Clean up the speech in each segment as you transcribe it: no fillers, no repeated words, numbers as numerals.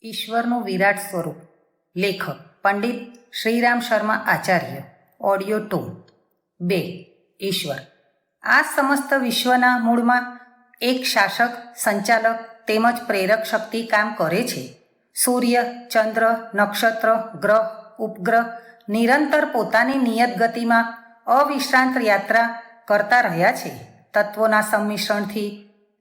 ઈશ્વરનું વિરાટ સ્વરૂપ. લેખક પંડિત શ્રીરામ શર્મા આચાર્ય. ઓડિયો 2. 2. ઈશ્વર. આ સમસ્ત વિશ્વના મૂળમાં એક શાસક, સંચાલક તેમજ પ્રેરક શક્તિ કામ કરે છે. સૂર્ય, ચંદ્ર, નક્ષત્ર, ગ્રહ, ઉપગ્રહ નિરંતર પોતાની નિયત ગતિમાં અવિશ્રાંત યાત્રા કરતા રહ્યા છે. તત્વોના સંમિશ્રણથી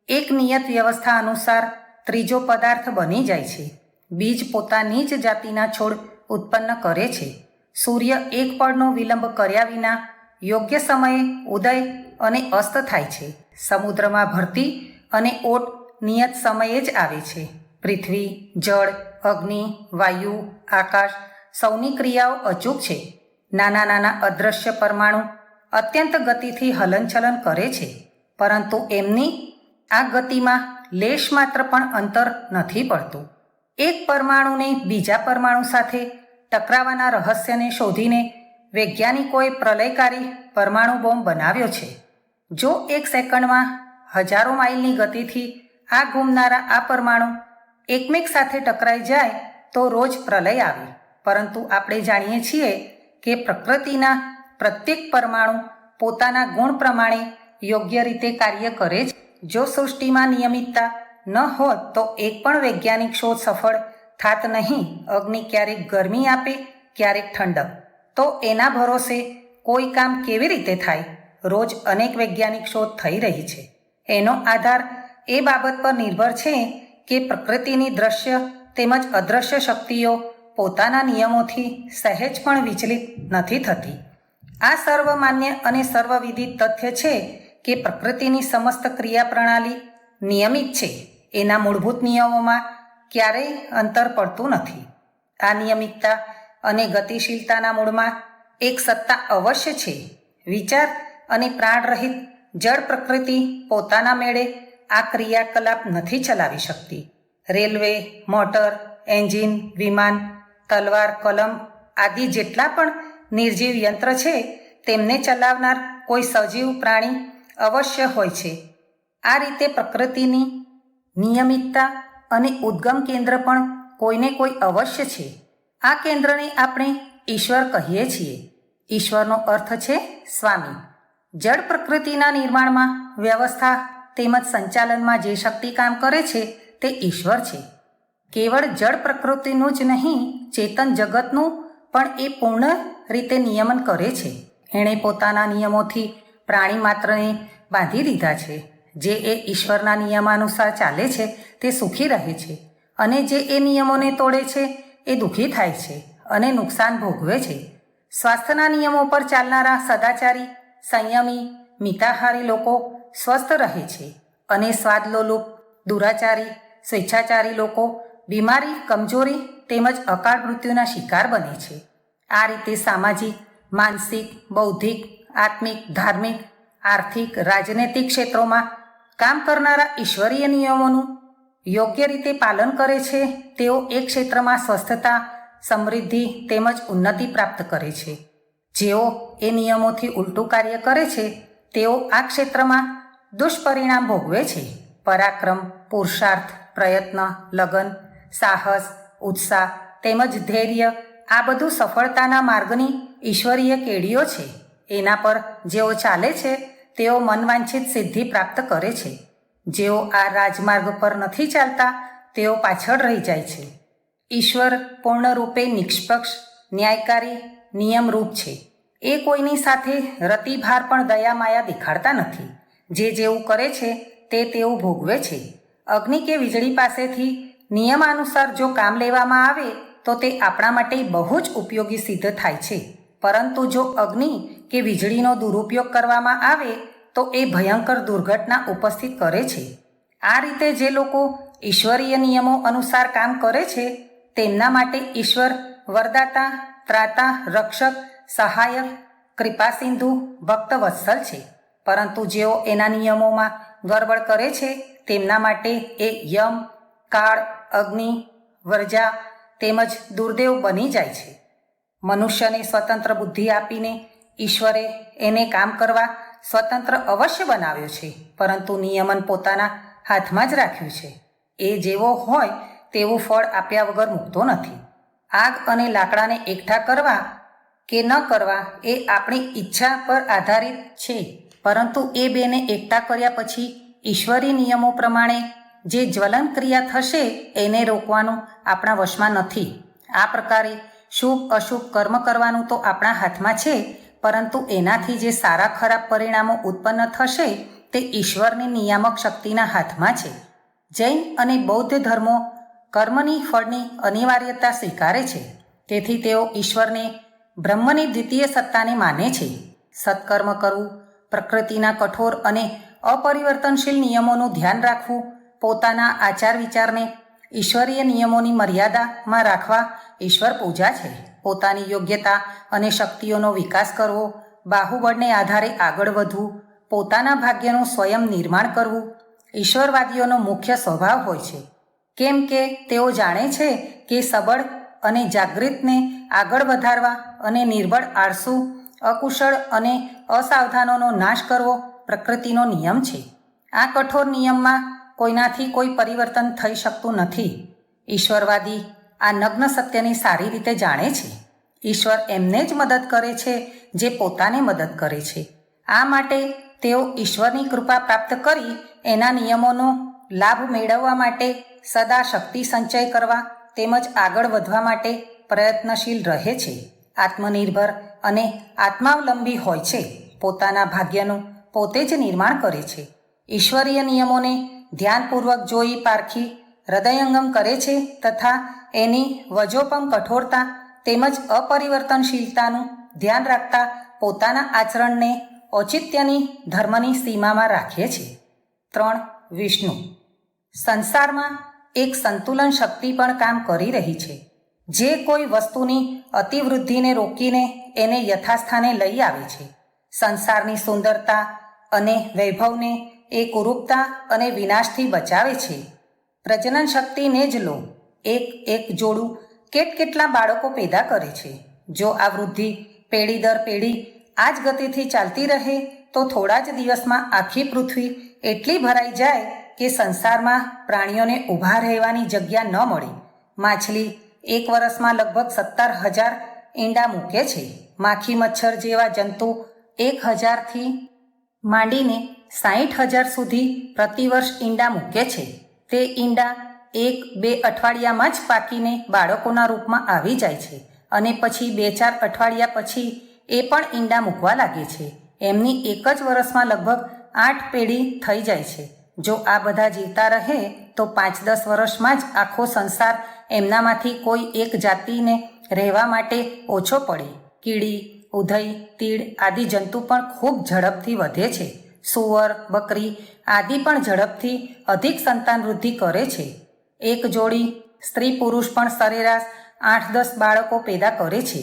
એક નિયત વ્યવસ્થા અનુસાર ત્રીજો પદાર્થ બની જાય છે. બીજ પોતાની જ જાતિના છોડ ઉત્પન્ન કરે છે. સૂર્ય એક પળનો વિલંબ કર્યા વિના યોગ્ય સમયે ઉદય અને અસ્ત થાય છે. સમુદ્રમાં ભરતી અને ઓટ નિયત સમયે જ આવે છે. પૃથ્વી, જળ, અગ્નિ, વાયુ, આકાશ સૌની ક્રિયાઓ અચૂક છે. નાના નાના અદૃશ્ય પરમાણુ અત્યંત ગતિથી હલનચલન કરે છે, પરંતુ એમની આ ગતિમાં લેશ માત્ર પણ અંતર નથી પડતું. એક પરમાણુને બીજા પરમાણુ સાથે ટકરાવાના રહસ્યને શોધીને વૈજ્ઞાનિકોએ પ્રલયકારી પરમાણુ બોમ્બ બનાવ્યો છે. જો એક સેકન્ડમાં હજારો માઇલની ગતિથી આગ ઘૂમનારા આ પરમાણુ એકમેક સાથે ટકરાઈ જાય તો રોજ પ્રલય આવે. પરંતુ આપણે જાણીએ છીએ કે પ્રકૃતિના પ્રત્યેક પરમાણુ પોતાના ગુણ પ્રમાણે યોગ્ય રીતે કાર્ય કરે છે. જો સૃષ્ટિમાં નિયમિતતા ન હોત તો એક પણ વૈજ્ઞાનિક શોધ સફળ થાત નહીં. અગ્નિ ક્યારેક ગરમી આપે, ક્યારેક ઠંડક, તો એના ભરોસે કોઈ કામ કેવી રીતે થાય? રોજ અનેક વૈજ્ઞાનિક શોધ થઈ રહી છે. એનો આધાર એ બાબત પર નિર્ભર છે કે પ્રકૃતિની દ્રશ્ય તેમજ અદૃશ્ય શક્તિઓ પોતાના નિયમોથી સહેજ પણ વિચલિત નથી થતી. આ સર્વમાન્ય અને સર્વવિદિત તથ્ય છે કે પ્રકૃતિની સમસ્ત ક્રિયા પ્રણાલી નિયમિત છે. એના મૂળભૂત નિયમોમાં ક્યારેય અંતર પડતું નથી. આ નિયમિતતા અને ગતિશીલતાના મૂળમાં એક સત્તા અવશ્ય છે. વિચાર અને પ્રાણરહિત જળ પ્રકૃતિ પોતાના મેળે આ ક્રિયાકલાપ નથી ચલાવી શકતી. રેલવે, મોટર, એન્જિન, વિમાન, તલવાર, કલમ આદિ જેટલા પણ નિર્જીવ યંત્ર છે તેમને ચલાવનાર કોઈ સજીવ પ્રાણી અવશ્ય હોય છે. આ રીતે પ્રકૃતિની નિયમિતતા અને ઉદ્ગમ કેન્દ્ર પણ કોઈને કોઈ અવશ્ય છે. આ કેન્દ્રને આપણે ઈશ્વર કહીએ છીએ. ઈશ્વરનો અર્થ છે સ્વામી. જળ પ્રકૃતિના નિર્માણમાં, વ્યવસ્થા તેમજ સંચાલનમાં જે શક્તિ કામ કરે છે તે ઈશ્વર છે. કેવળ જળ પ્રકૃતિનું જ નહીં, ચેતન જગતનું પણ એ પૂર્ણ રીતે નિયમન કરે છે. એણે પોતાના નિયમોથી પ્રાણી માત્રને બાંધી દીધા છે. જે એ ઈશ્વરના નિયમાનુસાર ચાલે છે તે સુખી રહે છે, અને જે એ નિયમોને તોડે છે એ દુઃખી થાય છે અને નુકસાન ભોગવે છે. સ્વાસ્થ્યના નિયમો પર ચાલનારા સદાચારી, સંયમી, મિતાહારી લોકો સ્વસ્થ રહે છે, અને સ્વાદલોલુપ, દુરાચારી, સ્વેચ્છાચારી લોકો બીમારી, કમજોરી તેમજ અકાળ મૃત્યુના શિકાર બને છે. આ રીતે સામાજિક, માનસિક, બૌદ્ધિક, આત્મિક, ધાર્મિક, આર્થિક, રાજનૈતિક ક્ષેત્રોમાં કામ કરનારા ઈશ્વરીય નિયમોનું યોગ્ય રીતે પાલન કરે છે તેઓ એક ક્ષેત્રમાં સ્વસ્થતા, સમૃદ્ધિ તેમજ ઉન્નતિ પ્રાપ્ત કરે છે. જેઓ એ નિયમોથી ઉલટું કાર્ય કરે છે તેઓ આ ક્ષેત્રમાં દુષ્પરિણામ ભોગવે છે. પરાક્રમ, પુરુષાર્થ, પ્રયત્ન, લગન, સાહસ, ઉત્સાહ તેમજ ધૈર્ય આ બધું સફળતાના માર્ગની ઈશ્વરીય કેડીઓ છે. એના પર જેઓ ચાલે છે તેઓ મનવાંછિત સિદ્ધિ પ્રાપ્ત કરે છે. જેઓ આ રાજમાર્ગ પર નથી ચાલતા તેઓ પાછળ રહી જાય છે. ઈશ્વર પૂર્ણરૂપે નિષ્પક્ષ, ન્યાયકારી, નિયમરૂપ છે. એ કોઈની સાથે રતિભાર પણ દયામાયા દેખાડતા નથી. જે જેવું કરે છે તે તેવું ભોગવે છે. અગ્નિ કે વીજળી પાસેથી નિયમાનુસાર જો કામ લેવામાં આવે તો તે આપણા માટે બહુ જ ઉપયોગી સિદ્ધ થાય છે. પરંતુ જો અગ્નિ કે વીજળીનો દુરુપયોગ કરવામાં આવે તો એ ભયંકર દુર્ઘટના ઉપસ્થિત કરે છે. આ રીતે જે લોકો ઈશ્વરીય નિયમો અનુસાર કામ કરે છે તેમના માટે ઈશ્વર વરદાતા, ત્રાતા, રક્ષક, સહાયક, કૃપાસિંધુ, ભક્તવત્સલ છે. પરંતુ જેઓ એના નિયમોમાં ગરબડ કરે છે તેમના માટે એ યમ, કાળ, અગ્નિ, વર્જા તેમજ દુર્દેવ બની જાય છે. મનુષ્યને સ્વતંત્ર બુદ્ધિ આપીને ઈશ્વરે એને કામ કરવા સ્વતંત્ર અવશ્ય બનાવ્યો છે, પરંતુ નિયમન પોતાના હાથમાં જ રાખ્યું છે. એ જેવો હોય તેવું ફળ આપ્યા વગર મૂકતો નથી. આગ અને લાકડાને એકઠા કરવા કે ન કરવા એ આપણી ઈચ્છા પર આધારિત છે, પરંતુ એ બેને એકઠા કર્યા પછી ઈશ્વરી નિયમો પ્રમાણે જે જ્વલન ક્રિયા થશે એને રોકવાનું આપણા વશમાં નથી. આ પ્રકારે શુભ અશુભ કર્મ કરવાનું તો આપણા હાથમાં છે, પરંતુ એનાથી જે સારા ખરાબ પરિણામો ઉત્પન્ન થશે તે ઈશ્વરની નિયામક શક્તિના હાથમાં છે. જૈન અને બૌદ્ધ ધર્મો કર્મની ફળની અનિવાર્યતા સ્વીકારે છે, તેથી તેઓ ઈશ્વરને બ્રહ્મની દ્વિતીય સત્તાને માને છે. સત્કર્મ કરવું, પ્રકૃતિના કઠોર અને અપરિવર્તનશીલ નિયમોનું ધ્યાન રાખવું, પોતાના આચાર વિચારને ઈશ્વરીય નિયમોની મર્યાદામાં રાખવા ઈશ્વર પૂજા છે. પોતાની યોગ્યતા અને શક્તિઓનો વિકાસ કરવો, બાહુબળને આધારે આગળ વધવું, પોતાના ભાગ્યનું સ્વયં નિર્માણ કરવું ઈશ્વરવાદીઓનો મુખ્ય સ્વભાવ હોય છે, કેમ કે તેઓ જાણે છે કે સબળ અને જાગૃતને આગળ વધારવા અને નિર્બળ, આળસુ, અકુશળ અને અસાવધાનોનો નાશ કરવો પ્રકૃતિનો નિયમ છે. આ કઠોર નિયમમાં કોઈનાથી કોઈ પરિવર્તન થઈ શકતું નથી. ઈશ્વરવાદી આ નગ્ન સત્યને સારી રીતે જાણે છે. ઈશ્વર એમને જ મદદ કરે છે જે પોતાને મદદ કરે છે. આ માટે તેઓ ઈશ્વરની કૃપા પ્રાપ્ત કરી એના નિયમોનો લાભ મેળવવા માટે સદા શક્તિ સંચય કરવા તેમજ આગળ વધવા માટે પ્રયત્નશીલ રહે છે. આત્મનિર્ભર અને આત્માવલંબી હોય છે. પોતાના ભાગ્યનું પોતે જ નિર્માણ કરે છે. ઈશ્વરીય નિયમોને ધ્યાનપૂર્વક જોઈ પારખી હૃદયંગમ કરે છે તથા એની વજોપમ કઠોરતા તેમજ અપરિવર્તનશીલતાનું ધ્યાન રાખતા પોતાના આચરણને ઔચિત્યની ધર્મની સીમામાં રાખે છે. 3. વિષ્ણુ. સંસારમાં એક સંતુલન શક્તિ પણ કામ કરી રહી છે, જે કોઈ વસ્તુની અતિવૃદ્ધિને રોકીને એને યથાસ્થાને લઈ આવે છે. સંસારની સુંદરતા અને વૈભવને એ કુરૂપતા અને વિનાશથી બચાવે છે. પ્રજનન શક્તિને જ લો. એક જોડું કેટલા બાળકો પેદા કરે છે. જો આ વૃદ્ધિ પેઢી દર પેઢી આ જ ગતિથી ચાલતી રહે તો થોડા જ દિવસમાં આખી પૃથ્વી એટલી ભરાઈ જાય કે સંસારમાં પ્રાણીઓને ઊભા રહેવાની જગ્યા ન મળે. માછલી એક વર્ષમાં લગભગ 17,000 ઈંડા મૂકે છે. માખી મચ્છર જેવા જંતુ 1,000થી માંડીને 60,000 સુધી પ્રતિવર્ષ ઈંડા મૂકે છે. તે ઈંડા 1-2 અઠવાડિયામાં જ પાકીને બાળકોના રૂપમાં આવી જાય છે અને પછી 2-4 અઠવાડિયા પછી એ પણ ઈંડા મૂકવા લાગે છે. એમની એક જ વર્ષમાં લગભગ 8 પેઢી થઈ જાય છે. જો આ બધા જીવતા રહે તો 5-10 વર્ષમાં જ આખો સંસાર એમનામાંથી કોઈ એક જાતિને રહેવા માટે ઓછો પડે. કીડી, ઉધઈ, તીડ આદિ જંતુ પણ ખૂબ ઝડપથી વધે છે. સુવર, બકરી આદિ પણ ઝડપથી અધિક સંતાન વૃદ્ધિ કરે છે. એક જોડી સ્ત્રી પુરુષ પણ સરેરાશ 8-10 બાળકો પેદા કરે છે.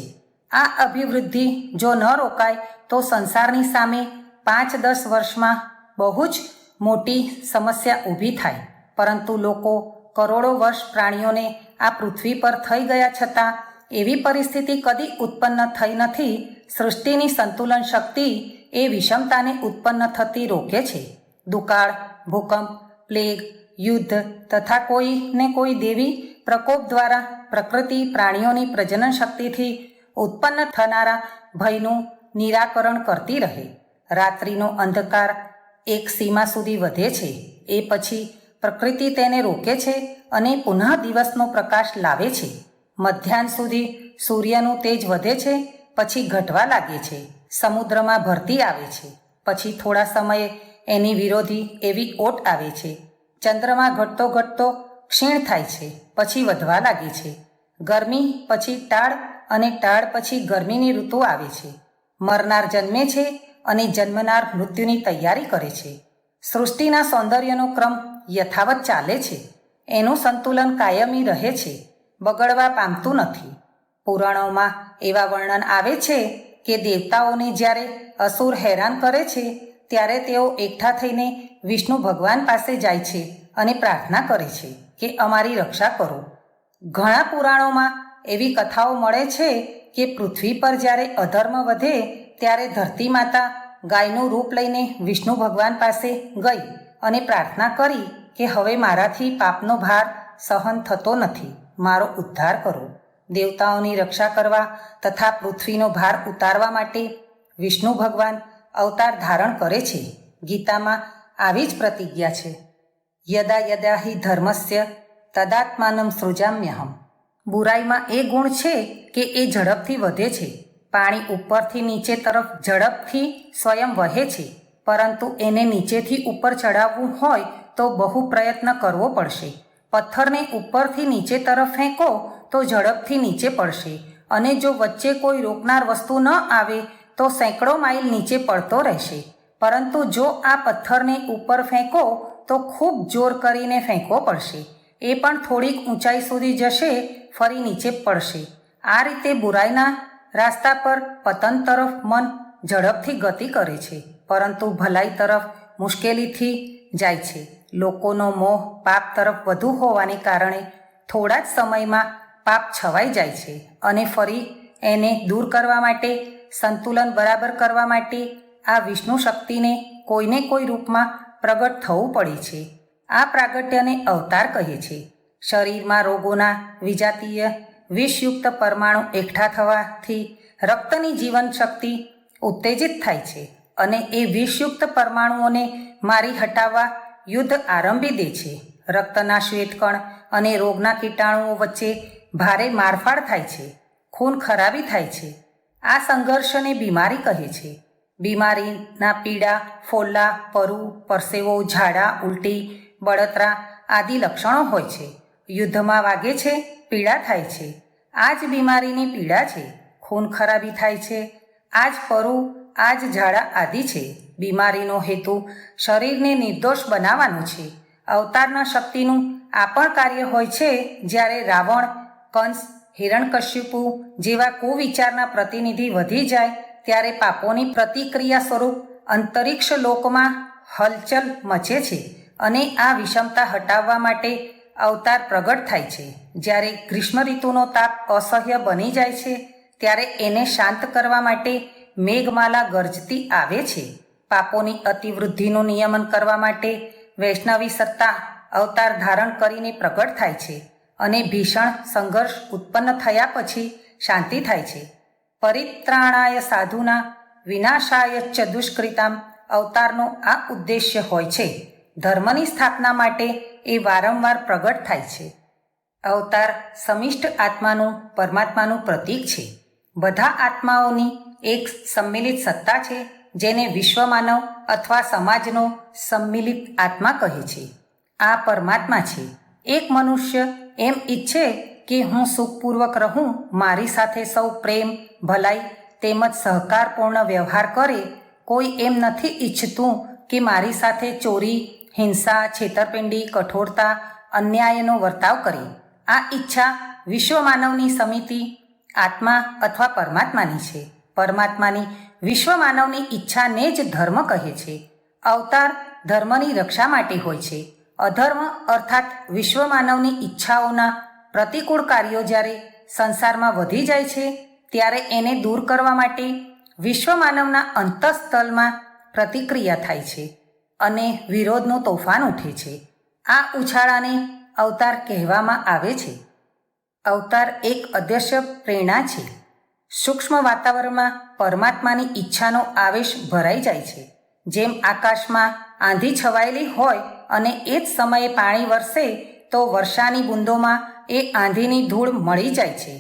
આ અભિવૃદ્ધિ જો ન રોકાય તો સંસારની સામે 5-10 વર્ષમાં બહુ જ મોટી સમસ્યા ઊભી થાય. પરંતુ લોકો કરોડો વર્ષ પ્રાણીઓને આ પૃથ્વી પર થઈ ગયા છતાં એવી પરિસ્થિતિ કદી ઉત્પન્ન થઈ નથી. સૃષ્ટિની સંતુલન શક્તિ એ વિષમતાને ઉત્પન્ન થતી રોકે છે. દુકાળ, ભૂકંપ, પ્લેગ, યુદ્ધ તથા કોઈને કોઈ દેવી પ્રકોપ દ્વારા પ્રકૃતિ પ્રાણીઓની પ્રજનન શક્તિથી ઉત્પન્ન થનારા ભયનું નિરાકરણ કરતી રહે. રાત્રિનો અંધકાર એક સીમા સુધી વધે છે. એ પછી પ્રકૃતિ તેને રોકે છે અને પુનઃ દિવસનો પ્રકાશ લાવે છે. મધ્યાહન સુધી સૂર્યનું તેજ વધે છે, પછી ઘટવા લાગે છે. સમુદ્રમાં ભરતી આવે છે, પછી થોડા સમયે એની વિરોધી એવી ઓટ આવે છે. ચંદ્રમાં ઘટતો ઘટતો ક્ષીણ થાય છે, પછી વધવા લાગે છે. ગરમી પછી ટાળ અને ટાળ પછી ગરમીની ઋતુ આવે છે. મરનાર જન્મે છે અને જન્મનાર મૃત્યુની તૈયારી કરે છે. સૃષ્ટિના સૌંદર્યનો ક્રમ યથાવત ચાલે છે. એનું સંતુલન કાયમી રહે છે, બગડવા પામતું નથી. પુરાણોમાં એવા વર્ણન આવે છે કે દેવતાઓને જ્યારે અસુર હેરાન કરે છે ત્યારે તેઓ એકઠા થઈને વિષ્ણુ ભગવાન પાસે જાય છે અને પ્રાર્થના કરે છે કે અમારી રક્ષા કરો. ઘણા પુરાણોમાં એવી કથાઓ મળે છે કે પૃથ્વી પર જ્યારે અધર્મ વધે ત્યારે ધરતી માતા ગાયનું રૂપ લઈને વિષ્ણુ ભગવાન પાસે ગઈ અને પ્રાર્થના કરી કે હવે મારાથી પાપનો ભાર સહન થતો નથી. મારો ઉદ્ધાર કરો. દેવતાઓની રક્ષા કરવા તથા પૃથ્વીનો ભાર ઉતારવા માટે વિષ્ણુ ભગવાન અવતાર ધારણ કરે છે. ગીતામાં આવી જ પ્રતિજ્ઞા છે. યદા યદા હિ ધર્મસ્ય તદાત્માનમ સૃજામ્યહમ. બુરાઈમાં એ ગુણ છે કે એ ઝડપથી વધે છે. પાણી ઉપરથી નીચે તરફ ઝડપથી સ્વયં વહે છે, પરંતુ એને નીચેથી ઉપર ચડાવવું હોય તો બહુ પ્રયત્ન કરવો પડશે. પથ્થરને ઉપરથી નીચે તરફ ફેંકો તો ઝડપથી નીચે પડશે, અને જો વચ્ચે કોઈ રોકનાર વસ્તુ ન આવે તો સેંકડો માઇલ નીચે પડતો રહેશે. પરંતુ જો આ પથ્થરને ઉપર ફેંકો તો ખૂબ જોર કરીને ફેંકવો પડશે. એ પણ થોડીક ઊંચાઈ સુધી જશે, ફરી નીચે પડશે. આ રીતે બુરાઈના રાસ્તા પર પતન તરફ મન ઝડપથી ગતિ કરે છે, પરંતુ ભલાઈ તરફ મુશ્કેલીથી જાય છે. લોકોનો મોહ પાપ તરફ વધુ હોવાને કારણે થોડા જ સમયમાં પાપ છવાઈ જાય છે, અને ફરી એને દૂર કરવા માટે, સંતુલન બરાબર કરવા માટે આ વિષ્ણુ શક્તિને કોઈને કોઈ રૂપમાં પ્રગટ થવું પડે છે. આ પ્રાગટ્યને અવતાર કહે છે. શરીરમાં રોગોના વિજાતીય વિષયુક્ત પરમાણુ એકઠા થવાથી રક્તની જીવન શક્તિ ઉત્તેજિત થાય છે, અને એ વિષયુક્ત પરમાણુઓને મારી હટાવવા યુદ્ધ આરંભી દે છે. રક્તના શ્વેતકણ અને રોગના કીટાણુઓ વચ્ચે ભારે મારફાડ થાય છે. ખૂન ખરાબી થાય છે. આ સંઘર્ષને બીમારી કહે છે. બીમારીના પીડા, ફોલ્લા, પરુ, પરસેવો, ઝાડા, ઉલટી, બળતરા આદિ લક્ષણો હોય છે. યુદ્ધમાં વાગે છે, પીડા થાય છે. આ જ બીમારીની પીડા છે. ખૂન ખરાબી થાય છે. આ જ પરુ, આ જ ઝાડા આદિ છે. બીમારીનો હેતુ શરીરને નિર્દોષ બનાવવાનો છે. અવતારના શક્તિનું આ પણ કાર્ય હોય છે. જ્યારે રાવણ, કંસ, હિરણ્યકશ્યપુ જેવા કુવિચારના પ્રતિનિધિ વધી જાય ત્યારે પાપોની પ્રતિક્રિયા સ્વરૂપ અંતરિક્ષ લોકમાં હલચલ મચે છે, અને આ વિષમતા હટાવવા માટે અવતાર પ્રગટ થાય છે. જ્યારે ગ્રીષ્મ ઋતુનો તાપ અસહ્ય બની જાય છે ત્યારે એને શાંત કરવા માટે મેઘમાલા ગરજતી આવે છે. પાપોની અતિવૃદ્ધિનું નિયમન કરવા માટે વૈષ્ણવી સત્તા અવતાર ધારણ કરીને પ્રગટ થાય છે, અને ભીષણ સંઘર્ષ ઉત્પન્ન થયા પછી શાંતિ થાય છે. પરિત્રાણાય સાધુના વિનાશાય ચ દુષ્કૃતામ અવતારનો આ ઉદ્દેશ્ય હોય છે. ધર્મની સ્થાપના માટે એ વારંવાર પ્રગટ થાય છે. અવતાર સમિષ્ટ આત્માનું, પરમાત્માનું પ્રતીક છે. બધા આત્માઓની એક સંમિલિત સત્તા છે, જેને વિશ્વમાનવ અથવા સમાજનો સંમિલિત આત્મા કહે છે. આ પરમાત્મા છે. એક મનુષ્ય એમ ઈચ્છે કે હું સુખપૂર્વક રહું, મારી સાથે સૌ પ્રેમ, ભલાઈ તેમજ સહકારપૂર્ણ વ્યવહાર કરે. કોઈ એમ નથી ઈચ્છતું કે મારી સાથે ચોરી, હિંસા, છેતરપિંડી, કઠોરતા, અન્યાયનો વર્તાવ કરે. આ ઈચ્છા વિશ્વમાનવની સમિતિ આત્મા અથવા પરમાત્માની છે. પરમાત્માની વિશ્વમાનવની ઈચ્છાને જ ધર્મ કહે છે. અવતાર ધર્મની રક્ષા માટે હોય છે. અધર્મ અર્થાત વિશ્વમાનવની ઈચ્છાઓના પ્રતિકૂળ કાર્યો જ્યારે સંસારમાં વધી જાય છે ત્યારે એને દૂર કરવા માટે વિશ્વમાનવના અંતઃસ્થલમાં પ્રતિક્રિયા થાય છે, અને વિરોધનું તોફાન ઉઠે છે. આ ઉછાળાને અવતાર કહેવામાં આવે છે. અવતાર એક અદૃશ્ય પ્રેરણા છે. સૂક્ષ્મ વાતાવરણમાં પરમાત્માની ઈચ્છાનો આવેશ ભરાઈ જાય છે. જેમ આકાશમાં આંધી છવાયેલી હોય અને એ જ સમયે પાણી વરસે તો વર્ષાની બૂંદોમાં એ આંધીની ધૂળ મળી જાય છે.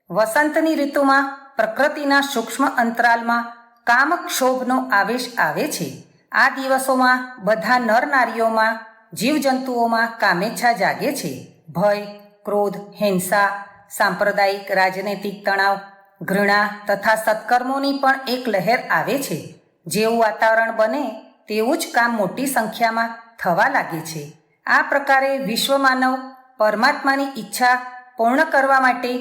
વસંતની ઋતુમાં પ્રકૃતિના સૂક્ષ્મ અંતરાલમાં કામક્ષોભનો આવેશ આવે છે. આ દિવસોમાં બધા નર નારીઓમાં, જીવજંતુઓમાં કામેચ્છા જાગે છે. ભય, ક્રોધ, હિંસા, સાંપ્રદાયિક રાજનૈતિક તણાવ, ઘૃણા તથા સત્કર્મોની પણ એક લહેર આવે છે. જેવું વાતાવરણ બને તેવું જ કામ મોટી સંખ્યામાં થવા લાગે છે. આ પ્રકારે વિશ્વમાનવ પરમાત્માની ઈચ્છા પૂર્ણ કરવા માટે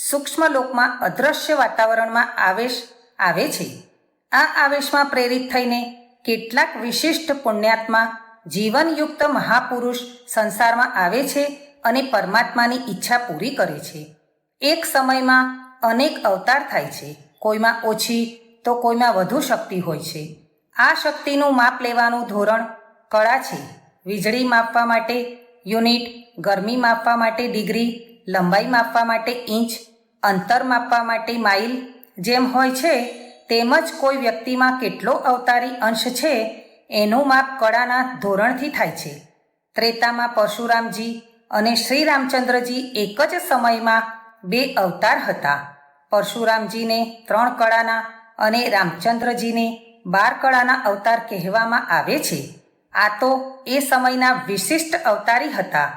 સૂક્ષ્મ લોકમાં અદૃશ્ય વાતાવરણમાં આવેશ આવે છે. આ આવેશમાં પ્રેરિત થઈને કેટલાક વિશિષ્ટ પુણ્યાત્મા, જીવનયુક્ત મહાપુરુષ સંસારમાં આવે છે અને પરમાત્માની ઈચ્છા પૂરી કરે છે. એક સમયમાં અનેક અવતાર થાય છે. કોઈમાં ઓછી તો કોઈમાં વધુ શક્તિ હોય છે. આ શક્તિનું માપ લેવાનું ધોરણ કળા છે. વીજળી માપવા માટે યુનિટ ગરમી માપવા માટે ડિગ્રી, લંબાઈ માપવા માટે ઇંચ, અંતર માપવા માટે માઇલ જેમ હોય છે તેમ જ કોઈ વ્યક્તિમાં કેટલો અવતારી અંશ છે એનું માપ કળાના ધોરણથી થાય છે. ત્રેતામાં પરશુરામજી અને શ્રી રામચંદ્રજી એક જ સમયમાં 2 અવતાર હતા. પરશુરામજીને 3 કળાના અને રામચંદ્રજીને 12 કળાના અવતાર કહેવામાં આવે છે. આ તો એ સમયના વિશિષ્ટ અવતારી હતા.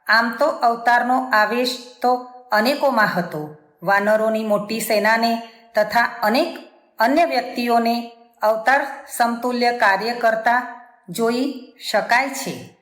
આમ તો અવતારનો આવેશ તો અનેકોમાં હતો. વાનરોની મોટી સેનાને તથા અનેક અન્ય વ્યક્તિઓને અવતાર સમતુલ્ય કાર્ય કરતા જોઈ શકાય છે.